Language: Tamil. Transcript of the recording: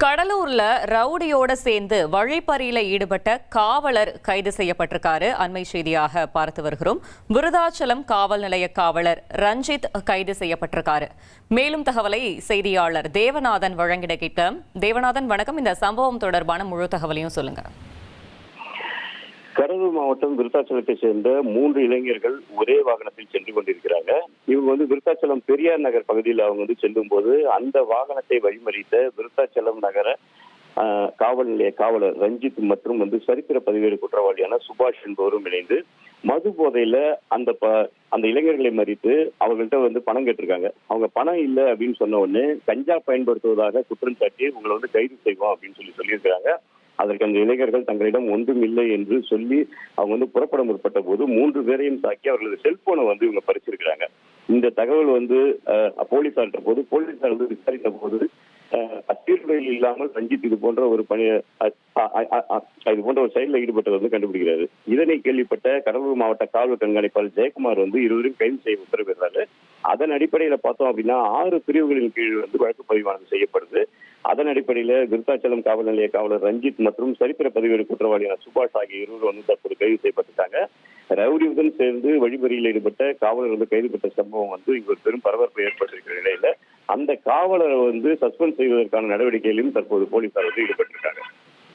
கடலூர்ல ரவுடியோட சேர்ந்து வழிப்பறியில ஈடுபட்ட காவலர் கைது செய்யப்பட்டிருக்காரு. அண்மை செய்தியாக பார்த்து வருகிறோம். விருதாச்சலம் காவல் நிலைய காவலர் ரஞ்சித் கைது செய்யப்பட்டிருக்காரு. மேலும் தகவலை செய்தியாளர் தேவநாதன் வழங்கிட கேட்டோம். தேவநாதன் வணக்கம். இந்த சம்பவம் தொடர்பான முழு தகவலையும் சொல்லுங்க. கடலூர் மாவட்டம் விருத்தாச்சலத்தை சேர்ந்த 3 இளைஞர்கள் ஒரே வாகனத்தில் சென்று கொண்டிருக்கிறாங்க. இவங்க விருத்தாச்சலம் பெரியார் நகர் பகுதியில் அவங்க செல்லும் போது அந்த வாகனத்தை வழிமறித்த விருத்தாச்சலம் நகர காவல் நிலைய காவலர் ரஞ்சித் மற்றும் சரித்திர பதிவேடு குற்றவாளியான சுபாஷ் என்பவரும் இணைந்து மது போதையில அந்த இளைஞர்களை மறித்து அவர்கள்ட்ட பணம் கேட்டிருக்காங்க. அவங்க பணம் இல்லை அப்படின்னு சொன்ன உடனே கஞ்சா பயன்படுத்துவதாக குற்றம் சாட்டி உங்களை கைது செய்வோம் அப்படின்னு சொல்லியிருக்கிறாங்க. அதற்கு அந்த இளைஞர்கள் தங்களிடம் ஒன்றும் இல்லை என்று சொல்லி அவங்க புறப்பட முற்பட்ட போது 3 பேரையும் தாக்கி அவர்களது செல்போனை இவங்க பறிச்சிருக்கிறாங்க. இந்த தகவல் போலீசார்ட்ட போது போலீசார் விசாரித்த போது சீருடையில் இல்லாமல் ரஞ்சித் இது போன்ற ஒரு செயலில் ஈடுபட்டது கண்டுபிடிக்கிறாரு. இதனை கேள்விப்பட்ட கடலூர் மாவட்ட காவல் கண்காணிப்பாளர் ஜெயக்குமார் இருவரும் கைது செய்ய உத்தரவிடுறாரு. அதன் அடிப்படையில பார்த்தோம் அப்படின்னா 6 பிரிவுகளின் கீழ் வழக்கு பதிவானது செய்யப்படுது. அதன் அடிப்படையில விருத்தாச்சலம் காவல் நிலைய காவலர் ரஞ்சித் மற்றும் சரித்திர பதிவேடு குற்றவாளியான சுபாஷ் ஆகிய இருவரும் தற்போது கைது செய்யப்பட்டிருக்காங்க. ரவுடியுடன் சேர்ந்து வழிபறியில் ஈடுபட்ட காவலர் கைது பெற்ற சம்பவம் இங்கு ஒரு பெரும் பரபரப்பு ஏற்பட்டிருக்கிற நிலையில அந்த காவலரை சஸ்பெண்ட் செய்வதற்கான நடவடிக்கையிலும் தற்போது போலீசார் ஈடுபட்டிருக்காங்க.